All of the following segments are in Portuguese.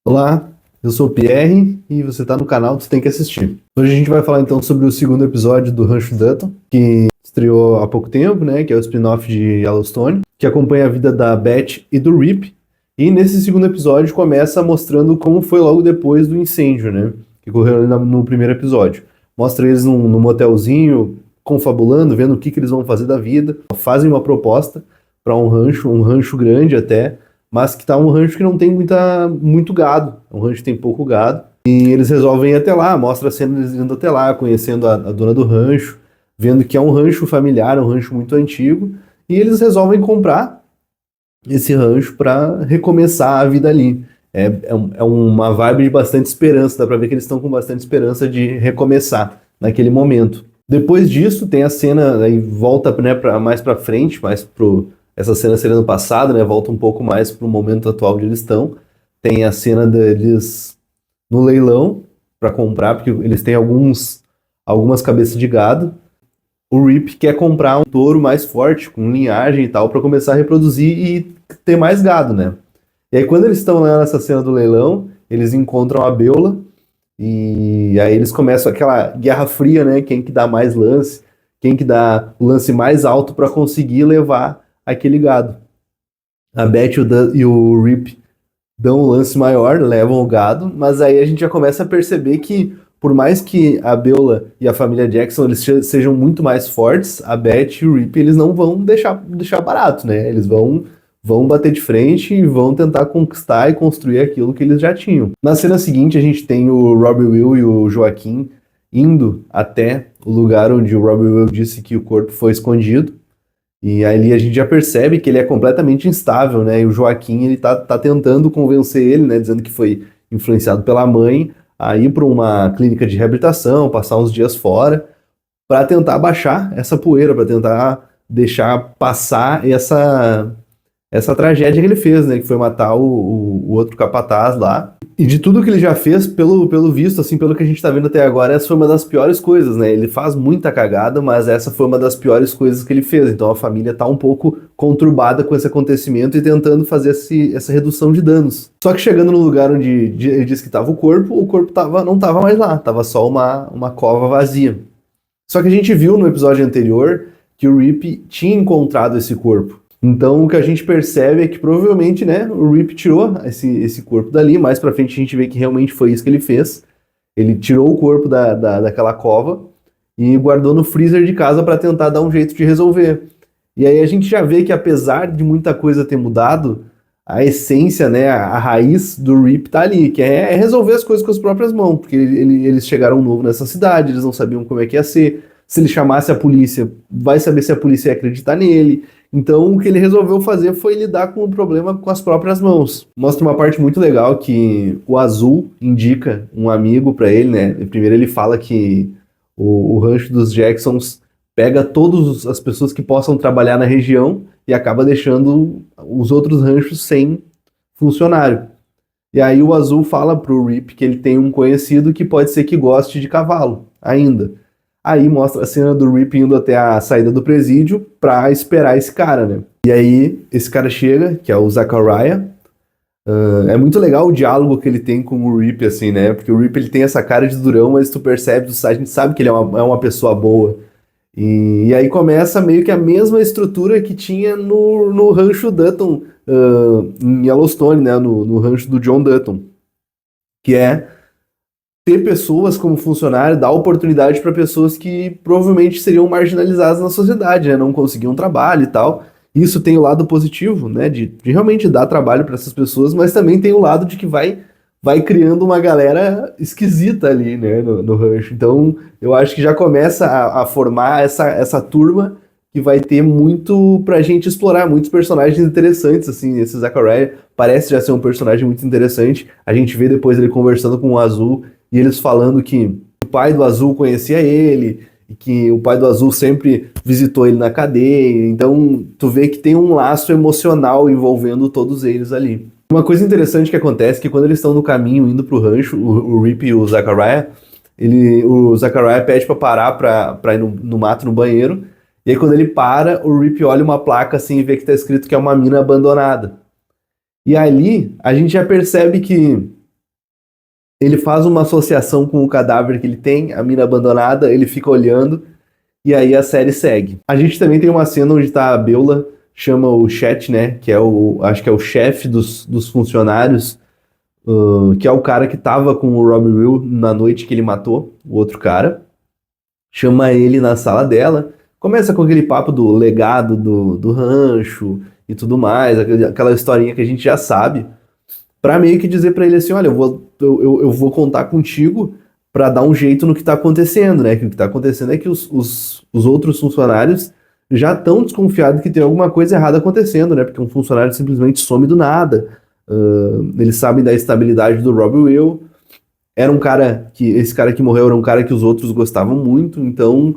Olá, eu sou o Pierre e você está no canal Você Tem Que Assistir. Hoje a gente vai falar então sobre o segundo episódio do Rancho Dutton, que estreou há pouco tempo, né, que é o spin-off de Yellowstone, que acompanha a vida da Beth e do Rip. E nesse segundo episódio começa mostrando como foi logo depois do incêndio, né, que ocorreu ali no primeiro episódio. Mostra eles num motelzinho, confabulando, vendo o que eles vão fazer da vida. Fazem uma proposta para um rancho grande até, mas que tá um rancho que não tem muito gado. É um rancho que tem pouco gado. E eles resolvem ir até lá, mostra a cena deles indo até lá, conhecendo a dona do rancho, vendo que é um rancho familiar, um rancho muito antigo, e eles resolvem comprar esse rancho para recomeçar a vida ali. É uma vibe de bastante esperança, dá pra ver que eles estão com bastante esperança de recomeçar naquele momento. Depois disso, tem a cena, aí volta, né, mais pra frente, essa cena seria no passado, né, volta um pouco mais pro momento atual onde eles estão. Tem a cena deles no leilão para comprar, porque eles têm algumas cabeças de gado. O Rip quer comprar um touro mais forte, com linhagem e tal, para começar a reproduzir e ter mais gado, né? E aí quando eles estão lá nessa cena do leilão, eles encontram a Beula e aí eles começam aquela guerra fria, né? Quem que dá mais lance, quem que dá o lance mais alto para conseguir levar aquele gado. A Beth e o Rip dão um lance maior, levam o gado, mas aí a gente já começa a perceber que, por mais que a Beula e a família Jackson eles sejam muito mais fortes, a Beth e o Rip eles não vão deixar barato, né? Eles vão bater de frente e vão tentar conquistar e construir aquilo que eles já tinham. Na cena seguinte, a gente tem o Robbie Will e o Joaquim indo até o lugar onde o Robbie Will disse que o corpo foi escondido. E ali a gente já percebe que ele é completamente instável, né? E o Joaquim, ele tá tentando convencer ele, né? Dizendo que foi influenciado pela mãe a ir para uma clínica de reabilitação, passar uns dias fora, para tentar baixar essa poeira, para tentar deixar passar essa tragédia que ele fez, né? Que foi matar o outro capataz lá. E de tudo que ele já fez, pelo visto, assim, pelo que a gente tá vendo até agora, essa foi uma das piores coisas, né? Ele faz muita cagada, mas essa foi uma das piores coisas que ele fez. Então a família tá um pouco conturbada com esse acontecimento e tentando fazer essa redução de danos. Só que chegando no lugar onde ele disse que tava o corpo não tava mais lá, tava só uma cova vazia. Só que a gente viu no episódio anterior que o Rip tinha encontrado esse corpo. Então o que a gente percebe é que provavelmente, né, o Rip tirou esse corpo dali. Mais pra frente a gente vê que realmente foi isso que ele fez. Ele tirou o corpo daquela cova e guardou no freezer de casa para tentar dar um jeito de resolver. E aí a gente já vê que apesar de muita coisa ter mudado, a essência, né, a raiz do Rip tá ali, que é resolver as coisas com as próprias mãos, porque eles chegaram novo nessa cidade, eles não sabiam como é que ia ser. Se ele chamasse a polícia, vai saber se a polícia ia acreditar nele. Então, o que ele resolveu fazer foi lidar com o problema com as próprias mãos. Mostra uma parte muito legal que o Azul indica um amigo para ele, né? Primeiro ele fala que o rancho dos Jacksons pega todas as pessoas que possam trabalhar na região e acaba deixando os outros ranchos sem funcionário. E aí o Azul fala pro Rip que ele tem um conhecido que pode ser que goste de cavalo ainda. Aí mostra a cena do Rip indo até a saída do presídio pra esperar esse cara, né? E aí esse cara chega, que é o Zachariah. É muito legal o diálogo que ele tem com o Rip, assim, né? Porque o Rip ele tem essa cara de durão, mas tu percebe, a gente sabe que ele é uma pessoa boa. E aí começa meio que a mesma estrutura que tinha no rancho Dutton, em Yellowstone, né? No rancho do John Dutton. Que é ter pessoas como funcionário, dar oportunidade para pessoas que provavelmente seriam marginalizadas na sociedade, né? Não conseguiam trabalho e tal. Isso tem o lado positivo, né? De realmente dar trabalho para essas pessoas, mas também tem o lado de que vai criando uma galera esquisita ali, né? No rancho. Então, eu acho que já começa a formar essa turma que vai ter muito pra gente explorar, muitos personagens interessantes, assim. Esse Zachariah parece já ser um personagem muito interessante. A gente vê depois ele conversando com o Azul e eles falando que o pai do Azul conhecia ele, e que o pai do Azul sempre visitou ele na cadeia. Então, tu vê que tem um laço emocional envolvendo todos eles ali. Uma coisa interessante que acontece é que quando eles estão no caminho, indo pro rancho, o Rip e o Zachariah, o Zachariah pede pra parar pra ir no mato, no banheiro, e aí quando ele para, o Rip olha uma placa assim e vê que tá escrito que é uma mina abandonada. E ali, a gente já percebe que Ele faz uma associação com o cadáver que ele tem, a mina abandonada, ele fica olhando, e aí a série segue. A gente também tem uma cena onde tá a Beulah, chama o Chet, né, que é acho que é o chefe dos funcionários, que é o cara que tava com o Robbie Will na noite que ele matou o outro cara. Chama ele na sala dela, começa com aquele papo do legado do rancho e tudo mais, aquela historinha que a gente já sabe, pra meio que dizer pra ele assim, olha, eu vou contar contigo pra dar um jeito no que tá acontecendo, né? Que o que tá acontecendo é que os outros funcionários já estão desconfiados que tem alguma coisa errada acontecendo, né? Porque um funcionário simplesmente some do nada. Eles sabem da estabilidade do Robbie Will. Esse cara que morreu era um cara que os outros gostavam muito, então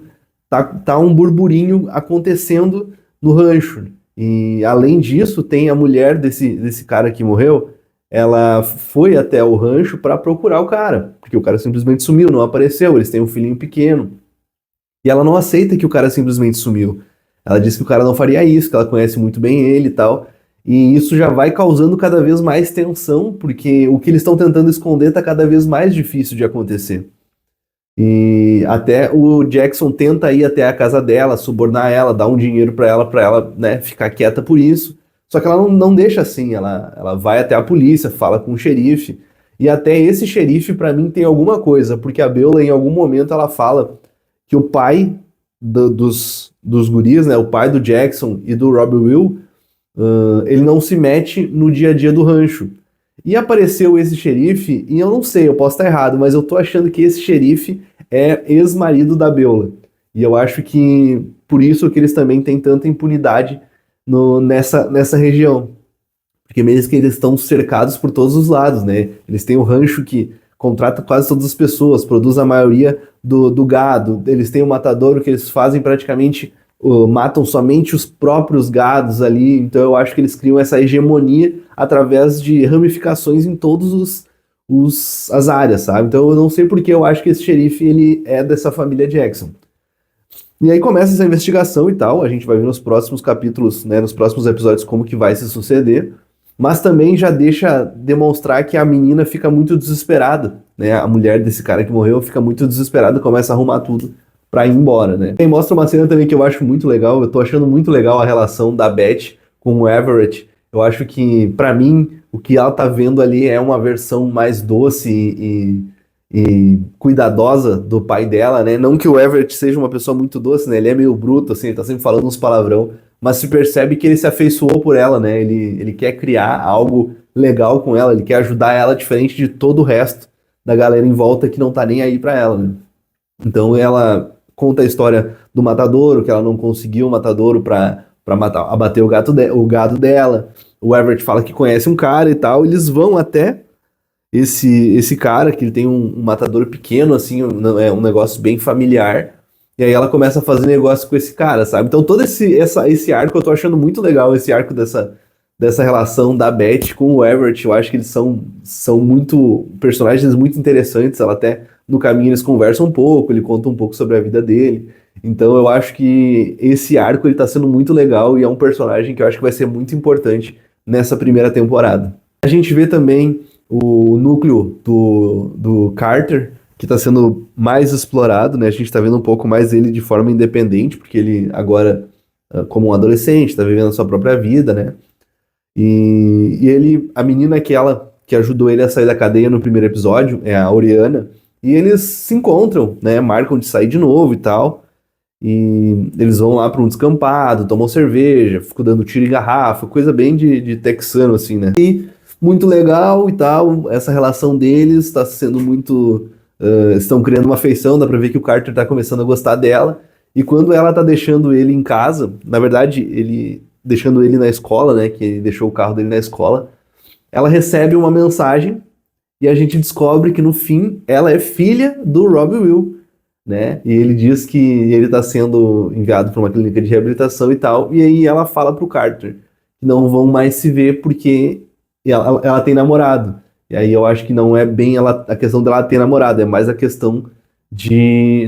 tá um burburinho acontecendo no rancho. E além disso, tem a mulher desse cara que morreu, ela foi até o rancho para procurar o cara, porque o cara simplesmente sumiu, não apareceu, eles têm um filhinho pequeno. E ela não aceita que o cara simplesmente sumiu. Ela diz que o cara não faria isso, que ela conhece muito bem ele e tal. E isso já vai causando cada vez mais tensão, porque o que eles estão tentando esconder está cada vez mais difícil de acontecer. E até o Jackson tenta ir até a casa dela, subornar ela, dar um dinheiro para ela, né, ficar quieta por isso. Só que ela não deixa assim, ela vai até a polícia, fala com o xerife. E até esse xerife, para mim, tem alguma coisa, porque a Beulah, em algum momento, ela fala que o pai dos guris, né, o pai do Jackson e do Robbie Will, ele não se mete no dia a dia do rancho. E apareceu esse xerife, e eu não sei, eu posso estar errado, mas eu tô achando que esse xerife é ex-marido da Beulah. E eu acho que por isso que eles também têm tanta impunidade nessa região. Porque mesmo que eles estão cercados por todos os lados, né? Eles têm o rancho que contrata quase todas as pessoas, produz a maioria do gado. Eles têm o matadouro que eles fazem praticamente, matam somente os próprios gados ali. Então eu acho que eles criam essa hegemonia através de ramificações em todas as áreas, sabe? Então eu não sei porque eu acho que esse xerife ele é dessa família Jackson. E aí começa essa investigação e tal, a gente vai ver nos próximos capítulos, né, nos próximos episódios como que vai se suceder, mas também já deixa demonstrar que a menina fica muito desesperada, né, a mulher desse cara que morreu fica muito desesperada, começa a arrumar tudo pra ir embora, né. E mostra uma cena também que eu acho muito legal, eu tô achando muito legal a relação da Beth com o Everett. Eu acho que, pra mim, o que ela tá vendo ali é uma versão mais doce e cuidadosa do pai dela, né? Não que o Everett seja uma pessoa muito doce, né? Ele é meio bruto, assim, ele tá sempre falando uns palavrão, mas se percebe que ele se afeiçoou por ela, né? Ele quer criar algo legal com ela, ele quer ajudar ela diferente de todo o resto da galera em volta que não tá nem aí pra ela, né? Então ela conta a história do matadouro, que ela não conseguiu o matadouro pra abater o gado dela. O Everett fala que conhece um cara e tal, eles vão até esse cara, que ele tem um matador pequeno, assim, é um negócio bem familiar, e aí ela começa a fazer negócio com esse cara, sabe? Então todo esse arco eu tô achando muito legal, esse arco dessa relação da Beth com o Everett. Eu acho que eles são muito personagens muito interessantes. Ela até no caminho eles conversam um pouco, ele conta um pouco sobre a vida dele. Então eu acho que esse arco ele tá sendo muito legal e é um personagem que eu acho que vai ser muito importante nessa primeira temporada. A gente vê também o núcleo do Carter, que está sendo mais explorado, né? A gente está vendo um pouco mais ele de forma independente, porque ele agora, como um adolescente, está vivendo a sua própria vida, né? E a menina que ajudou ele a sair da cadeia no primeiro episódio é a Oriana, e eles se encontram, né? Marcam de sair de novo e tal. E eles vão lá para um descampado, tomam cerveja, ficam dando tiro em garrafa, coisa bem de texano, assim, né? E muito legal e tal, essa relação deles está sendo muito... estão criando uma afeição, dá pra ver que o Carter está começando a gostar dela. E quando ela tá deixando ele em casa, na verdade, ele deixando ele na escola, né, que ele deixou o carro dele na escola, ela recebe uma mensagem e a gente descobre que no fim ela é filha do Robbie Will, né? E ele diz que ele está sendo enviado para uma clínica de reabilitação e tal, e aí ela fala pro Carter que não vão mais se ver porque ela tem namorado. E aí eu acho que não é bem a questão dela ter namorado, é mais a questão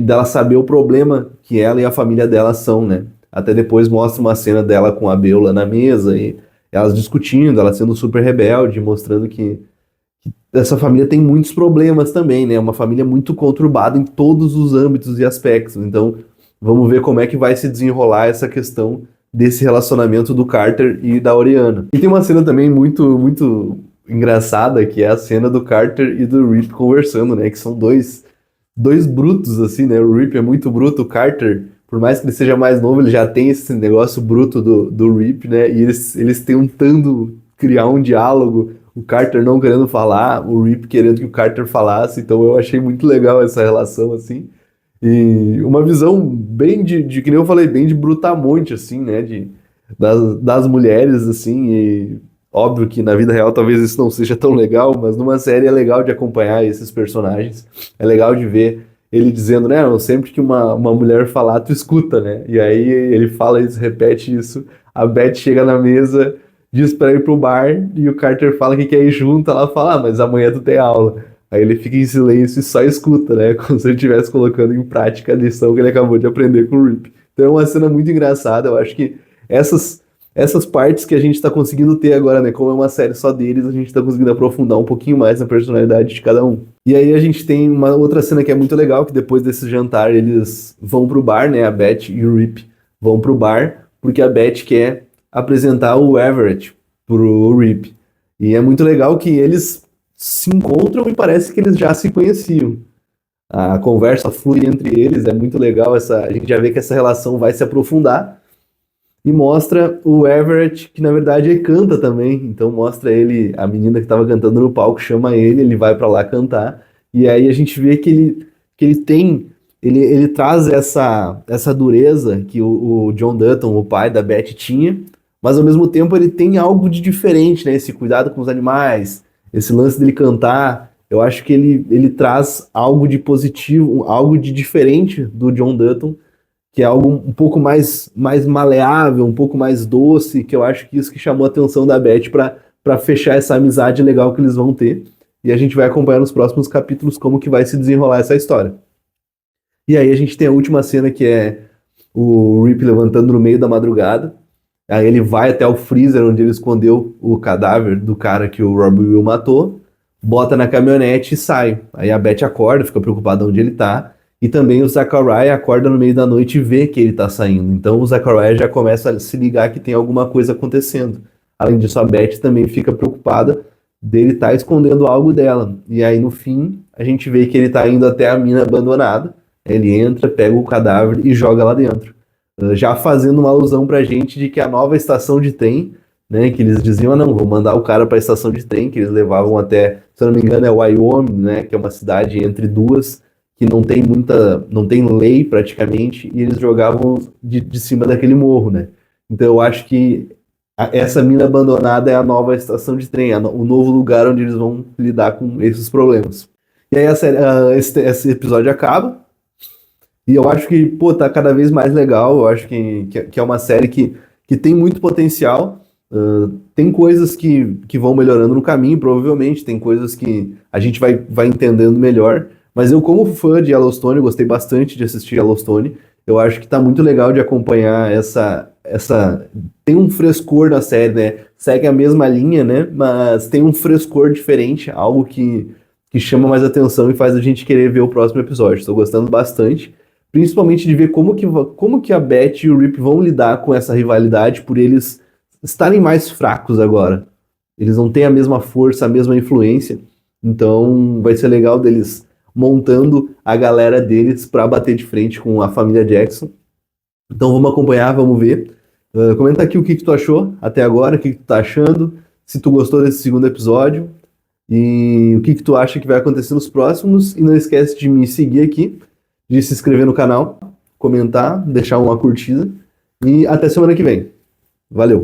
dela saber o problema que ela e a família dela são, né? Até depois mostra uma cena dela com a Beulah na mesa e elas discutindo, ela sendo super rebelde, mostrando que essa família tem muitos problemas também, né? É uma família muito conturbada em todos os âmbitos e aspectos. Então, vamos ver como é que vai se desenrolar essa questão desse relacionamento do Carter e da Oriana. E tem uma cena também muito engraçada, que é a cena do Carter e do Rip conversando, né? Que são dois brutos, assim, né? O Rip é muito bruto, o Carter, por mais que ele seja mais novo, ele já tem esse negócio bruto do Rip, né? E eles tentando criar um diálogo, o Carter não querendo falar, o Rip querendo que o Carter falasse, então eu achei muito legal essa relação, assim. E uma visão bem que nem eu falei, bem de brutamonte, assim, né? Das mulheres, assim, e óbvio que na vida real talvez isso não seja tão legal, mas numa série é legal de acompanhar esses personagens, é legal de ver ele dizendo, né, sempre que uma mulher falar, tu escuta, né? E aí ele fala isso, repete isso, a Beth chega na mesa, diz pra ir pro bar, e o Carter fala que quer ir junto, ela fala, ah, mas amanhã tu tem aula. Aí ele fica em silêncio e só escuta, né? Como se ele estivesse colocando em prática a lição que ele acabou de aprender com o Rip. Então é uma cena muito engraçada. Eu acho que essas partes que a gente está conseguindo ter agora, né? Como é uma série só deles, a gente está conseguindo aprofundar um pouquinho mais na personalidade de cada um. E aí a gente tem uma outra cena que é muito legal, que depois desse jantar eles vão pro bar, né? A Beth e o Rip vão pro bar, porque a Beth quer apresentar o Everett pro Rip. E é muito legal que eles se encontram e parece que eles já se conheciam. A conversa flui entre eles, é muito legal, a gente já vê que essa relação vai se aprofundar e mostra o Everett, que na verdade ele canta também, então mostra ele, a menina que estava cantando no palco chama ele vai para lá cantar, e aí a gente vê ele traz essa dureza que o John Dutton, o pai da Beth, tinha, mas ao mesmo tempo ele tem algo de diferente, né? Esse cuidado com os animais, esse lance dele cantar, eu acho que ele traz algo de positivo, algo de diferente do John Dutton, que é algo um pouco mais maleável, um pouco mais doce, que eu acho que isso que chamou a atenção da Beth para fechar essa amizade legal que eles vão ter. E a gente vai acompanhar nos próximos capítulos como que vai se desenrolar essa história. E aí a gente tem a última cena, que é o Rip levantando no meio da madrugada. Aí ele vai até o freezer onde ele escondeu o cadáver do cara que o Robbie Will matou, bota na caminhonete e sai. Aí a Beth acorda, fica preocupada onde ele tá. E também o Zachariah acorda no meio da noite e vê que ele tá saindo. Então o Zachariah já começa a se ligar que tem alguma coisa acontecendo. Além disso, a Beth também fica preocupada dele estar escondendo algo dela. E aí no fim, a gente vê que ele tá indo até a mina abandonada. Ele entra, pega o cadáver e joga lá dentro. Já fazendo uma alusão pra gente de que a nova estação de trem, né, que eles diziam, ah, não, vou mandar o cara pra estação de trem, que eles levavam até, se eu não me engano, é Wyoming, né, que é uma cidade entre duas, que não tem lei praticamente, e eles jogavam de cima daquele morro, né. Então eu acho que essa mina abandonada é a nova estação de trem, o novo lugar onde eles vão lidar com esses problemas. E aí esse episódio acaba, e eu acho que, pô, tá cada vez mais legal. Eu acho que é uma série que tem muito potencial. Tem coisas que vão melhorando no caminho, provavelmente. Tem coisas que a gente vai entendendo melhor. Mas eu, como fã de Yellowstone, gostei bastante de assistir Yellowstone. Eu acho que tá muito legal de acompanhar Tem um frescor na série, né? Segue a mesma linha, né? Mas tem um frescor diferente, algo que chama mais atenção e faz a gente querer ver o próximo episódio. Estou gostando bastante. Principalmente de ver como que a Beth e o Rip vão lidar com essa rivalidade por eles estarem mais fracos agora. Eles não têm a mesma força, a mesma influência. Então vai ser legal deles montando a galera deles para bater de frente com a família Jackson. Então vamos acompanhar, vamos ver. Comenta aqui o que tu achou até agora, o que tu tá achando, se tu gostou desse segundo episódio e o que tu acha que vai acontecer nos próximos. E não esquece de me seguir aqui, de se inscrever no canal, comentar, deixar uma curtida e até semana que vem. Valeu!